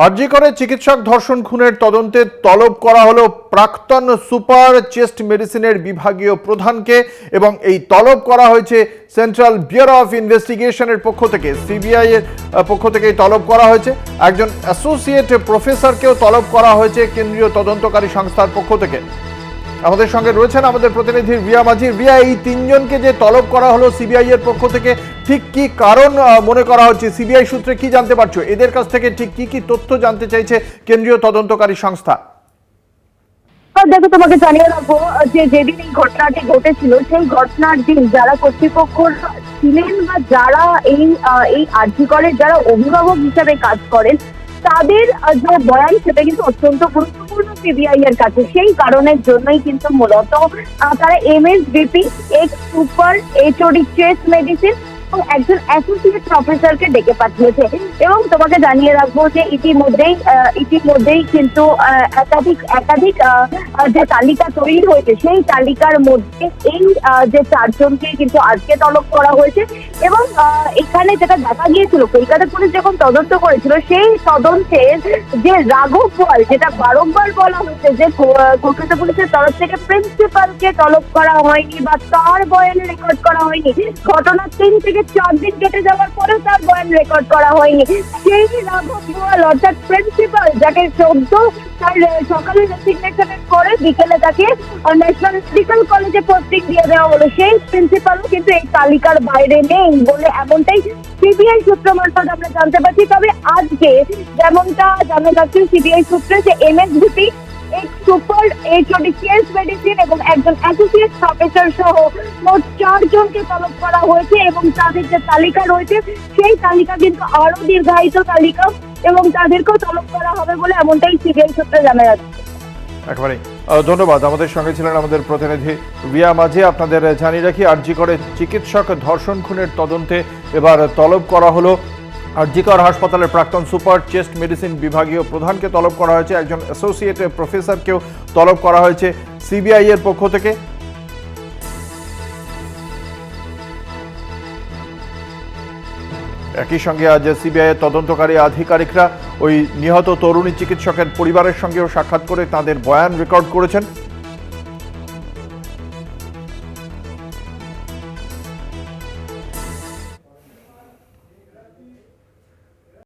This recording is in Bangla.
আরজি করে চিকিৎসক ধর্ষণ খুনের তদন্তে তলব করা হলো প্রাক্তন সুপার চেস্ট মেডিসিনের বিভাগীয় প্রধানকে এবং এই তলব করা হয়েছে সেন্ট্রাল ব্যুরো অফ ইনভেস্টিগেশনের পক্ষ থেকে, সিবিআই এর পক্ষ থেকে তলব করা হয়েছে। একজন অ্যাসোসিয়েট প্রফেসরকেও তলব করা হয়েছে কেন্দ্রীয় তদন্তকারী সংস্থার পক্ষ থেকে। আমাদের সঙ্গে রয়েছেন আমাদের প্রতিনিধি রিয়া মাঝি। রিয়া, এই তিনজনকে যে তলব করা হলো সিবিআই এর পক্ষ থেকে, ঠিক কি কারণ মনে করা হচ্ছে? সিবিআই সূত্রে কি জানতে পারছো? এদের কাছ থেকে ঠিক কি কি তথ্য জানতে চাইছে কেন্দ্রীয় তদন্তকারী সংস্থা? দেখো, তোমাকে জানিয়ে রাখবো যে যেদিন এই ঘটনাটি ঘটেছিল সেই ঘটনার দিন যারা কর্তৃপক্ষ ছিলেন বা যারা এই আরজি করের যারা অভিভাবক হিসাবে কাজ করেন তাদের যে বয়ান সেটা কিন্তু অত্যন্ত গুরুত্বপূর্ণ সিবিআই এর কাছে। সেই কারণের জন্যই কিন্তু মূলত তারা MSBP x super HOD chest medicine এবং একজন অ্যাসোসিয়েট প্রফেসরকে ডেকে পাঠিয়েছে। এবং তোমাকে জানিয়ে রাখবো যে ইতিমধ্যেই কিন্তু একাধিক যে তালিকা তৈরি হয়েছে সেই তালিকার মধ্যে এই যে চারজনকে কিন্তু আজকে তলব করা হয়েছে। এবং এখানে যেটা দেখা গিয়েছিল, কলকাতা পুলিশ যখন তদন্ত করেছিল সেই তদন্তের যে রাঘব বল, যেটা বারংবার বলা হয়েছে যে কলকাতা পুলিশের তরফ থেকে প্রিন্সিপালকে তলব করা হয়নি বা তার বয়ানে রেকর্ড করা হয়নি, ঘটনার 3 থেকে 4 দিন কেটে যাওয়ার পরেও তার বয়ান রেকর্ড করা হয়নি। সেই রাঘব বল অর্থাৎ প্রিন্সিপাল, যাকে তার সকালে রেসিগনেশনের করে বিকেলে তাকে ন্যাশনাল মেডিকেল কলেজে পোস্টিং দিয়ে দেওয়া হলো, সেই প্রিন্সিপালও কিন্তু এই তালিকার বাইরে নেই বলে এমনটাই সিবিআই সূত্র মারফত আমরা জানতে পারছি। তবে আজকে যেমনটা জানা যাচ্ছে সিবিআই সূত্রে, যে এমএসবিপি এক সুপার এইচওডি চেস্ট মেডিসিন এবং একজন অ্যাসোসিয়েট প্রফেসর সহ মোট 4 জনকে তলব করা হয়েছে। এবং তাদের যে তালিকা রয়েছে সেই তালিকা কিন্তু আরো দীর্ঘায়িত তালিকা এবং তাদেরকেও তলব করা হবে বলে এমনটাই সিবিআই সূত্রে জানা যাচ্ছে। একেবারে ধন্যবাদ। আমাদের সঙ্গে ছিলেন আমাদের প্রতিনিধি রিয়া মাঝি। আপনাদের জানিয়ে রাখি, আরজি করে চিকিৎসক ধর্ষণ খুনের তদন্তে এবার তলব করা হলো আরজি কর হাসপাতালের প্রাক্তন সুপার চেস্ট মেডিসিন বিভাগীয় প্রধানকে তলব করা হয়েছে, একজন অ্যাসোসিয়েট প্রফেসরকেও তলব করা হয়েছে সিবিআই এর পক্ষ থেকে। একই সঙ্গে আজ সিবিআই এর তদন্তকারী আধিকারিকরা ওই নিহত তরুণী চিকিৎসকের পরিবারের সঙ্গেও সাক্ষাৎ করে তাদের বয়ান রেকর্ড করেছেন।